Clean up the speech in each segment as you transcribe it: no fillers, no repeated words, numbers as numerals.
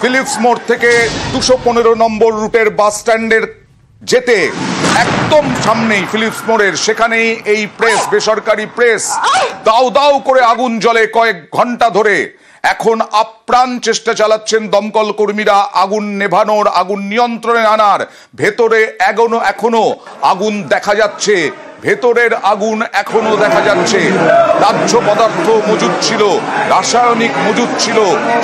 Philips মোড় থেকে 215 নম্বর রুটের বাস স্ট্যান্ডের যেতে একদম সামনেই ফিলিপস মোড়ের সেখানেই এই প্রেস, বেসরকারি প্রেস দাউ দাউ করে আগুন জ্বলে কয়েক ঘন্টা ধরে। এখন আপ্রাণ চেষ্টা চালাচ্ছেন দমকল কর্মীরা আগুন নেভানোর, আগুন নিয়ন্ত্রণে আনার। ভেতরে এখনো আগুন দেখা যাচ্ছে, ভেতরের আগুন এখনো দেখা যাচ্ছে। দাহ্য পদার্থ মজুদ ছিল, রাসায়নিক মজুদ ছিল,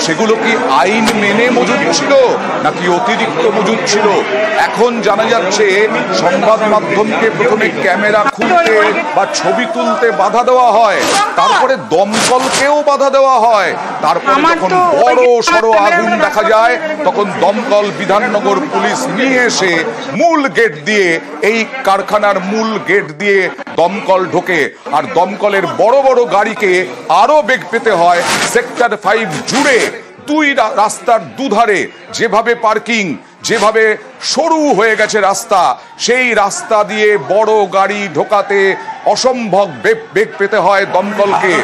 সেগুলো কি আইন মেনে মজুদ ছিল নাকি অতিরিক্ত মজুদ ছিল? এখন জানা যাচ্ছে সংবাদ মাধ্যমকে প্রথমে ক্যামেরা খুলতে বা ছবি তুলতে বাধা দেওয়া হয়, তারপরে দমকলকেও বাধা দেওয়া হয়। তারপরে যখন বড় সড়ো আগুন দেখা যায় তখন দমকল, বিধাননগর পুলিশ নিয়ে এসে মূল গেট দিয়ে, এই কারখানার মূল গেট দিয়ে দমকল ঢোকে। আর দমকলের বড় বড় গাড়িকে আরো বেগ পেতে হয় সেক্টর 5 জুড়ে। দুই রাস্তার দুধারে যেভাবে পার্কিং, যেভাবে সরু হয়ে গেছে রাস্তা, সেই রাস্তা দিয়ে বড় গাড়ি ঢোকাতে অসম্ভব বেগ পেতে হয় দমকলকে।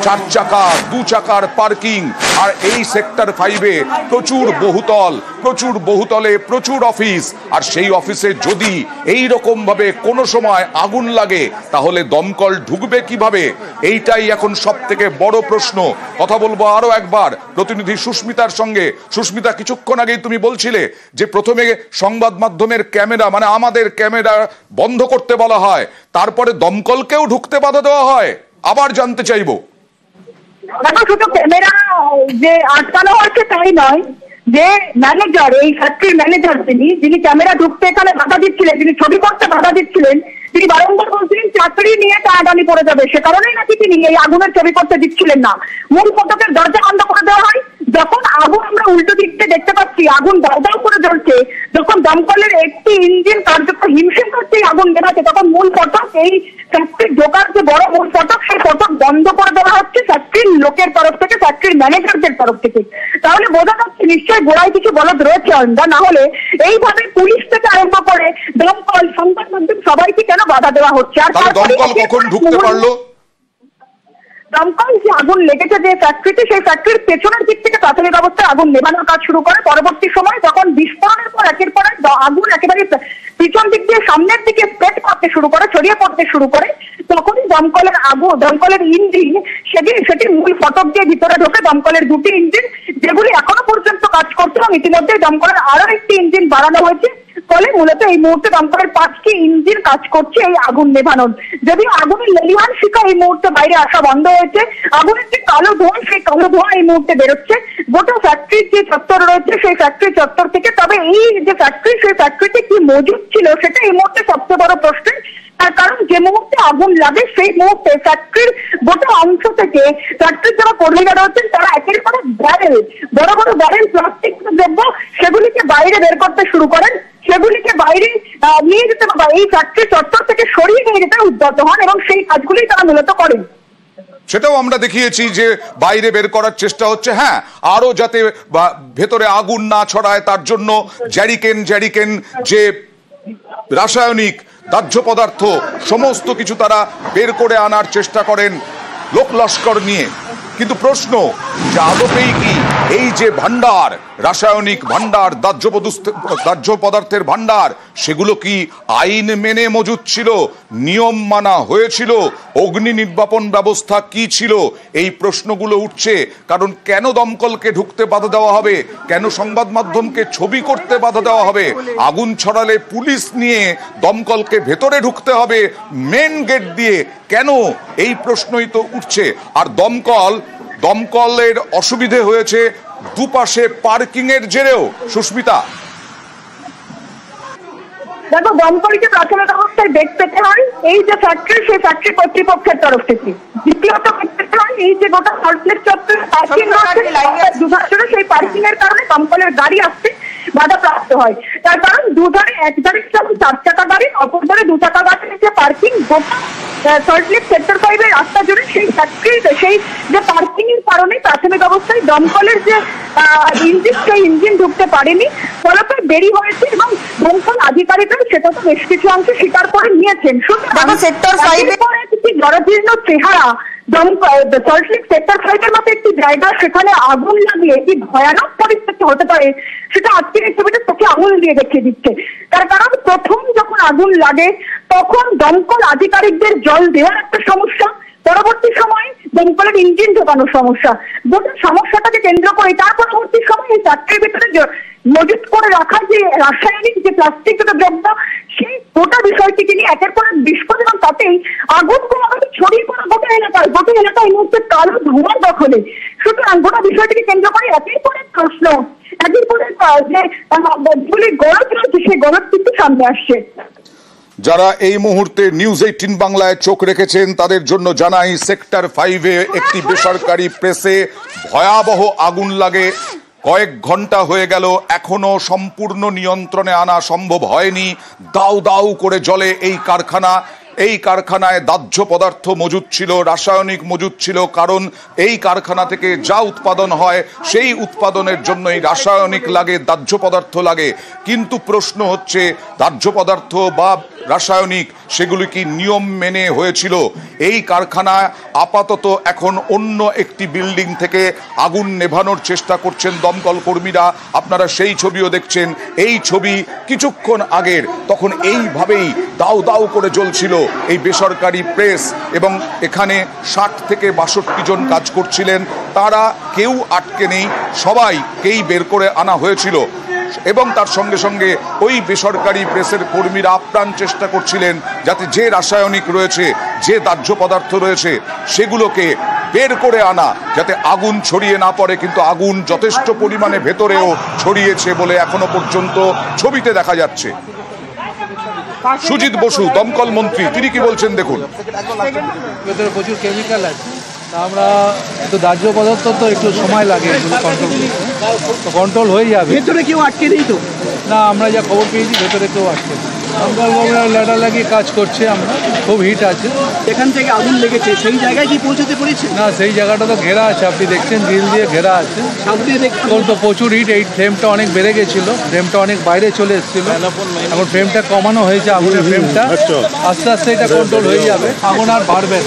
4 চাকা, 2 চাকার পার্কিং। আর এই সেক্টর 5-এ প্রচুর বহুতলে প্রচুর অফিস। আর সেই অফিসে যদি এই রকম ভাবে কোনো সময় আগুন লাগে তাহলে দমকল ঢুকবে কিভাবে? এইটাই এখন সব থেকে বড় প্রশ্ন। কথা বলবো আরো একবার প্রতিনিধি সুস্মিতার সঙ্গে। সুস্মিতা, কিছুক্ষণ আগেই তুমি বলছিলে যে প্রথমে সংবাদ মাধ্যমের ক্যামেরা, মানে আমাদের ক্যামেরা বন্ধ করতে বলা হয়, তারপরে দমকলকেও ঢুকতে বাধা দেওয়া হয়। আবার জানতে চাইবো, শুধু ক্যামেরা যে আটকানো হচ্ছে তাই নয়, যে ম্যানেজার, এই ফ্যাক্টরির ম্যানেজার যিনি ক্যামেরা ঢুকতে এখানে বাধা দিচ্ছিলেন, যিনি ছবি করতে বাধা দিচ্ছিলেন, তিনি বারংবার বলছিলেন চাকরি নিয়ে টানাটানি পড়ে যাবে। সে কারণেই নাকি তিনি এই আগুনের ছবি করতে দিচ্ছিলেন না। মূল ফটকের দরজা বন্ধ করে দেওয়া হয়। যখন আগুন আমরা উল্টো দিক থেকে দেখতে পাচ্ছি, আগুন দাউ দাউ করে জ্বলছে, যখন দমকলের একটি ইঞ্জিন কার্যত হিমশিম করছে আগুন নেভাতে, তখন মূল ফটক, এই ফ্যাক্টরির ঢোকার যে বড় মূল ফটক, সেই ফটক বন্ধ করে দেওয়া হচ্ছে ফ্যাক্টরির লোকের তরফ থেকে, ফ্যাক্টরির ম্যানেজারদের তরফ থেকে। তাহলে বোঝা যাচ্ছে নিশ্চয়ই গোড়ায় কিছু বলদ রয়েছে। না হলে এইভাবে পুলিশ থেকে আরম্ভ করে দমকল, সংবাদ মাধ্যম সবাইকে কেন বাধা দেওয়া হচ্ছে? আর দমকল কখন ঢুকতে পারলো? দমকল যে আগুন লেগেছে যে ফ্যাক্টরিতে, সেই ফ্যাক্টরির পেছনের দিক থেকে প্রাথমিক অবস্থায় আগুন নেভানোর কাজ শুরু করে। পরবর্তী সময় যখন বিস্ফোরণের পর একের পর আগুন একেবারে পিছন দিক দিয়ে সামনের দিকে স্প্রেড করতে শুরু করে, ছড়িয়ে পড়তে শুরু করে, তখনই দমকলের ইঞ্জিন সেটি মূল ফটক দিয়ে ভিতরে ঢোকে। দমকলের 2টি ইঞ্জিন, যেগুলি এখনো পর্যন্ত কাজ করছে, এবং ইতিমধ্যে দমকলের আরো একটি ইঞ্জিন বাড়ানো হয়েছে। ফলে মূলত এই মুহূর্তে দমকলের 5টি ইঞ্জিন কাজ করছে এই আগুন নেভানোর। যদিও আগুনের লেলিহান শিখা এই মুহূর্তে বাইরে আসা বন্ধ হয়েছে। আগুনের যে কালো ধোঁয়া, সেই কালো ধোঁয়া এই মুহূর্তে বেরোচ্ছে গোটা ফ্যাক্টরির যে চত্বর রয়েছে সেই ফ্যাক্টরি চত্বর থেকে। তবে এই যে ফ্যাক্টরি, সেই ফ্যাক্টরিতে কি মজুদ ছিল সেটা এই মুহূর্তে সবচেয়ে বড় প্রশ্ন। তার কারণ যে মুহূর্তে আগুন লাগে সেই মুহূর্তে ফ্যাক্টরির গোটা অংশ থেকে ফ্যাক্টরির যারা কর্মীরা রয়েছেন তারা একের পর এক ব্যারেল, বড় বড় ব্যারেল প্লাস্টিক দ্রব্য, সেগুলিকে বাইরে বের করতে শুরু করেন। সেগুলিকে বাইরে নিয়ে যেতে বা এই ফ্যাক্টরি চত্বর থেকে সরিয়ে নিয়ে যেতে উদ্যত হন, এবং সেই কাজগুলি তারা মূলত করেন। সেটাও আমরা দেখিয়েছি যে বাইরে বের করার চেষ্টা হচ্ছে। হ্যাঁ, আরো যাতে ভেতরে আগুন না ছড়ায় তার জন্য জ্যারিকেন যে রাসায়নিক দাহ্য পদার্থ, সমস্ত কিছু তারা বের করে আনার চেষ্টা করেন লোক লস্কর নিয়ে। কিন্তু প্রশ্ন যে আদপেই কি এই যে ভান্ডার, রাসায়নিক ভান্ডার, দাহ্য পদার্থের ভান্ডার, সেগুলো কি আইন মেনে মজুদ ছিল, নিয়ম মানা হয়েছিল, অগ্নি নির্বাপন ব্যবস্থা কি ছিল? এই প্রশ্নগুলো উঠছে। কারণ কেন দমকলকে ঢুকতে বাধা দেওয়া হবে? কেন সংবাদ মাধ্যমকে ছবি করতে বাধা দেওয়া হবে? আগুন ছড়ালে পুলিশ নিয়ে দমকলকে ভেতরে ঢুকতে হবে মেন গেট দিয়ে কেন? এই প্রশ্নই তো উঠছে। আর দমকলের অসুবিধে হয়েছে দুপাশে পার্কিং এর জেরেও। সুস্মিতা, দেখো, দমকলকে প্রাথমিক অবস্থায় বেগ পেতে হয় এই যে ফ্যাক্টরি, সেই ফ্যাক্টরি কর্তৃপক্ষের তরফ থেকে। দ্বিতীয়ত পেতে হয় এই যে গোটা সল্টলেক চত্বরে পার্কিং রয়েছে, দুধারে সেই পার্কিং এর কারণে দমকলের গাড়ি আসতে বাধাপ্রাপ্ত হয়। তার কারণ দুধারে, একধারে 4 চাকা গাড়ি, অপর ধারে 2 চাকা গাড়ির যে পার্কিং গোটা সল্টলেক সেক্টর 5 এর রাস্তা জুড়ে, সেই ফ্যাক্টরিতে সেই যে পার্কিং এর কারণে প্রাথমিক অবস্থায় দমকলের যে ইঞ্জিন, সেই ইঞ্জিন ঢুকতে পারেনি, ফলত দেরি হয়েছে। এবং দমকল আধিকারিকরা সেটা তো বেশ কিছু অংশ স্বীকার করে নিয়েছেন। শুধু সেক্টর 5 এর জরাজীর্ণ চেহারা সল্টলেক সেক্টর 5 এর মতো একটি জায়গা, সেখানে আগুন লাগিয়ে কি ভয়ানক পরিস্থিতি হতে পারে সেটা আজকের এই ছবিটা চোখে আগুন দিয়ে দেখিয়ে দিচ্ছে। তার কারণ প্রথম যখন আগুন লাগে তখন দমকল আধিকারিকদের জল দেওয়ার একটা সমস্যা, পরবর্তী সময় দমকলের ইঞ্জিন ঢোকানোর সমস্যা, গোটা সমস্যাটাকে কেন্দ্র করে তার পরবর্তী সময় এই ফ্যাক্টরির ভিতরে মজুত করে রাখা যে রাসায়নিক যে প্লাস্টিক দ্রব্য, সেই গোটা বিষয়টিকে নিয়ে একের পর এক বিস্ফোরণ, এবং তাতেই আগুন ক্রমাগত ছড়িয়ে পড়া গোটা এলাকায় এই মুহূর্তে কালো ধোঁয়ার দখলে। সুতরাং গোটা বিষয়টিকে কেন্দ্র করে একের পর এক প্রশ্ন, একের পর এক যে গরজ রয়েছে সেই গরজ কিন্তু সামনে আসছে। যারা এই মুহূর্তে নিউজ 18 বাংলায় চোখ রেখেছেন তাদের জন্য জানাই, সেক্টর 5-এ একটি বেসরকারি প্রেসে ভয়াবহ আগুন লাগে। কয়েক ঘন্টা হয়ে গেল, এখনো সম্পূর্ণ নিয়ন্ত্রণে আনা সম্ভব হয়নি। দাউ দাউ করে জ্বলে এই কারখানা। এই কারখানায় দাহ্য পদার্থ মজুদ ছিল, রাসায়নিক মজুদ ছিল, কারণ এই কারখানা থেকে যা উৎপাদন হয় সেই উৎপাদনের জন্য এই রাসায়নিক লাগে, দাহ্য পদার্থ লাগে। কিন্তু প্রশ্ন হচ্ছে, দাহ্য পদার্থ বা রাসায়নিক সেগুলি কি নিয়ম মেনে হয়েছিল? এই কারখানা আপাতত এখন অন্য একটি বিল্ডিং থেকে আগুন নেভানোর চেষ্টা করছেন দমকল কর্মীরা। আপনারা সেই ছবিও দেখছেন। এই ছবি কিছুক্ষণ আগের, তখন এইভাবেই দাউ দাউ করে জ্বলছিল এই বেসরকারি প্রেস, এবং এখানে 60 থেকে 62 জন কাজ করছিলেন। তারা কেউ আটকে নেই, সবাইকেই বের করে আনা হয়েছিল, এবং তার সঙ্গে সঙ্গে ওই বেসরকারি প্রেসের কর্মীরা আপ্রাণ চেষ্টা করছিলেন যাতে যে রাসায়নিক রয়েছে, যে দাহ্য পদার্থ রয়েছে সেগুলোকে বের করে আনা, যাতে আগুন ছড়িয়ে না পড়ে। কিন্তু আগুন যথেষ্ট পরিমাণে ভেতরেও ছড়িয়েছে বলে এখনো পর্যন্ত ছবিতে দেখা যাচ্ছে। সুজিত বসু দমকল মন্ত্রী, তিনি কি বলছেন দেখুন। ভেতরে প্রচুর কেমিক্যাল আছে, আমরা একটু দাহ্য পদার্থ তো একটু সময় লাগে এগুলো কন্ট্রোল করতে, তো কন্ট্রোল হয়ে যাবে। ভেতরে কেউ আটকে নেই তো? না, আমরা যা খবর পেয়েছি ভেতরে কেউ আটকে নেই। দমকল ল্যাডার লাগিয়ে কাজ করছে, আমরা খুব হিট আছে। এখান থেকে আগুন লেগেছে, সেই জায়গায় কি পৌঁছতে পেরেছে? না, সেই জায়গাটা তো ঘেরা আছে, আপনি দেখছেন গ্রিল দিয়ে ঘেরা আছে। সামনে এখন তো প্রচুর হিট, এই ফ্লেমটা অনেক বেড়ে গেছিল, ফ্লেমটা অনেক বাইরে চলে এসেছিল। এখন ফ্লেমটা কমানো হয়েছে, আগুনের ফ্লেমটা আস্তে আস্তে এটা কন্ট্রোল হয়ে যাবে, আগুন আর বাড়বে।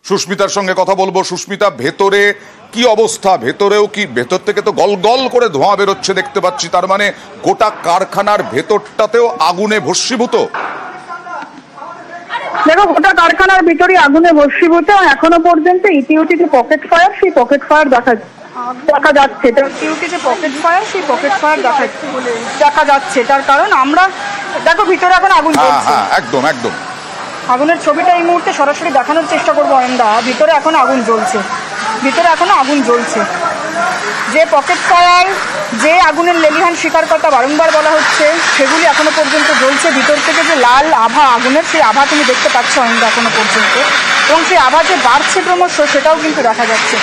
সুস্মিতার সঙ্গে কথা বলবো। সুস্মিতা, ভেতরে কি অবস্থা? ভেতরেও কি, ভেতর থেকে তো গল গল করে ধোঁয়া বেরোচ্ছে দেখতে পাচ্ছি, তার মানে গোটা কারখানার ভেতরটাতেও আগুনে ভস্মীভূত। দেখো, গোটা কারখানার ভিতরে আগুনে ভস্মীভূত। এখনো পর্যন্ত ইতিউটি যে পকেট ফায়ার, সেই পকেট ফায়ার দেখা যাচ্ছে। ইতিউটি যে পকেট ফায়ার, সেই পকেট ফায়ার দেখা যাচ্ছে। তার কারণ আমরা দেখো ভিতরে এখন আগুন জ্বলছে। একদম একদম আগুনের ছবিটা এই মুহূর্তে সরাসরি দেখানোর চেষ্টা করবো অয়নদা। ভিতরে এখন আগুন জ্বলছে, ভিতরে এখনো আগুন জ্বলছে। যে পকেট ফায়ার, যে আগুনের লেলিহান শিকার কথা বারংবার বলা হচ্ছে, সেগুলি এখনো পর্যন্ত জ্বলছে। ভিতর থেকে যে লাল আভা আগুনের, সেই আভা তুমি দেখতে পাচ্ছ অয়নদা এখনো পর্যন্ত, এবং সেই আভা যে বাড়ছে ক্রমশ সেটাও কিন্তু দেখা যাচ্ছে।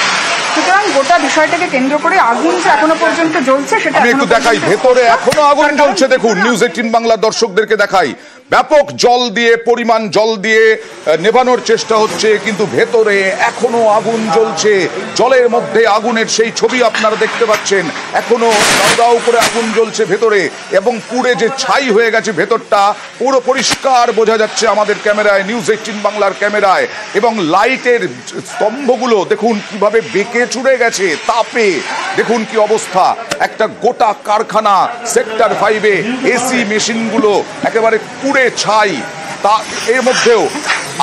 সুতরাং গোটা বিষয়টাকে কেন্দ্র করে আগুন যে এখনো পর্যন্ত জ্বলছে সেটা আমি একটু দেখাই। ভেতরে এখনো আগুন জ্বলছে, দেখুন নিউজ 18 বাংলার দর্শকদেরকে দেখাই। ব্যাপক জল দিয়ে, পরিমাণ জল দিয়ে নেভানোর চেষ্টা হচ্ছে, কিন্তু ভেতরে এখনো আগুন জ্বলছে। জলের মধ্যে আগুনের সেই ছবি আপনারা দেখতে পাচ্ছেন। এখনো দাউ দাউ করে আগুন জ্বলছে ভেতরে, এবং পুড়ে যে ছাই হয়ে গেছে ভেতরটা পুরো পরিষ্কার বোঝা যাচ্ছে আমাদের ক্যামেরায়, নিউজ 18 বাংলার ক্যামেরায়। এবং লাইটের স্তম্ভগুলো দেখুন কিভাবে বেঁকে চুড়ে গেছে তাপে। দেখুন কি অবস্থা, একটা গোটা কারখানা সেক্টর 5-এ এসি মেশিনগুলো একেবারে পুড়ে ছাই। তা এর মধ্যেও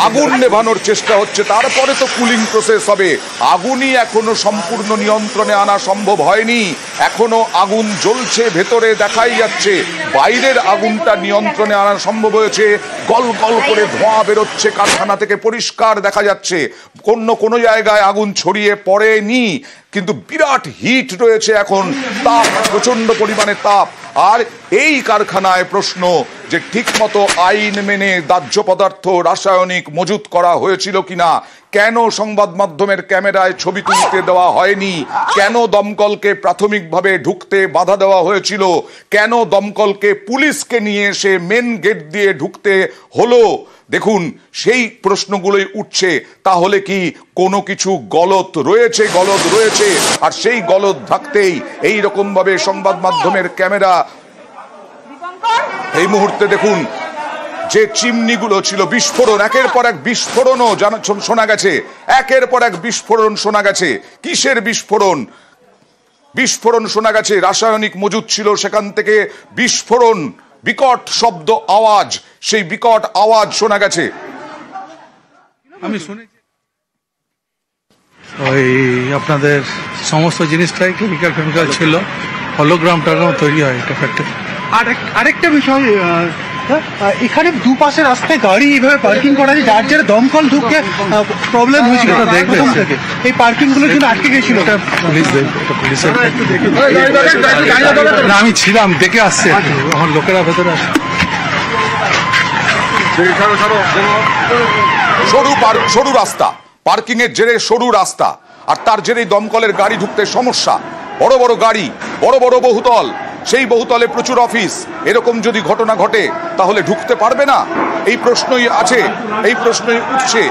আগুন নেভানোর চেষ্টা হচ্ছে, তারপরে তো কুলিং প্রসেস হবে। আগুনই এখনো সম্পূর্ণ নিয়ন্ত্রণে আনা সম্ভব হয়নি, এখনো আগুন জ্বলছে ভেতরে দেখাই যাচ্ছে। বাইরের আগুনটা নিয়ন্ত্রণে আনা সম্ভব হয়েছে, গল গল করে ধোঁয়া বেরোচ্ছে কারখানা থেকে, পরিষ্কার দেখা যাচ্ছে। কোনো জায়গায় আগুন ছড়িয়ে পড়েনি, কিন্তু বিরাট হিট রয়েছে এখন, তাপ, প্রচন্ড পরিমাণে তাপ। আর এই কারখানায় প্রশ্ন যে ঠিকমতো আইন মেনে দাহ্য পদার্থ, রাসায়নিক মজুত করা হয়েছিল কিনা, কেন সংবাদ মাধ্যমের ক্যামেরায় ছবি তুলতে দেওয়া হয়নি, কেন দমকলকে প্রাথমিকভাবে ঢুকতে বাধা দেওয়া হয়েছিল, কেন দমকলকে পুলিশকে নিয়ে এসে মেন গেট দিয়ে ঢুকতে হলো, দেখুন সেই প্রশ্নগুলোই উঠছে। তাহলে কি কোনো কিছু গলদ রয়েছে, আর সেই গলদ থাকতেই এই রকম ভাবে সংবাদ মাধ্যমের ক্যামেরা এই মুহূর্তে দেখুন যে চিমনিগুলো ছিল বিস্ফোরণ, একের পর এক বিস্ফোরণও শোনা গেছে, একের পর এক বিস্ফোরণ শোনা গেছে। কিসের বিস্ফোরণ? বিস্ফোরণ শোনা গেছে, রাসায়নিক মজুদ ছিল, সেখান থেকে বিস্ফোরণ, বিকট শব্দ, আওয়াজ, সেই বিকট আওয়াজ শোনা গেছে। আমি শুনেছি ওই আপনাদের সমস্ত জিনিসটাই কেমিক্যাল ছিল, হলোগ্রামটাও তৈরি হয় এটা ফ্যাক্টরি। আরেকটা বিষয়, এখানে দুপাশে রাস্তায় গাড়ি এইভাবে পার্কিং করা আছে, যার যারা দমকল ঢুকে প্রবলেম হয়েছিল প্রথম থেকে, এই পার্কিং গুলোর জন্য আটকে গেছিল। পুলিশ দেখবে, এটা পুলিশের। না, আমি ছিলাম, দেখে আসছে, আমার লোকেরা ভেতরে আসে। সরু রাস্তা, পার্কিং এর জেরে সরু রাস্তা, আর তার জেরেই দমকলের গাড়ি ঢুকতে সমস্যা। বড় বড় গাড়ি, বড় বড় বহুতল, সেই বহুতলে প্রচুর অফিস, এরকম যদি ঘটনা ঘটে তাহলে ঢুকতে পারবে না? এই প্রশ্নই আছে, এই প্রশ্নই উঠছে।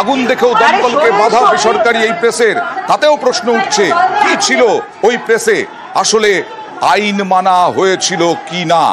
আগুন দেখেও দমকলকে বাধা বেসরকারি এই প্রেসের, তাতেও প্রশ্ন উঠছে কি ছিল ওই প্রেসে, আসলে আইন মানা হয়েছিল কি না।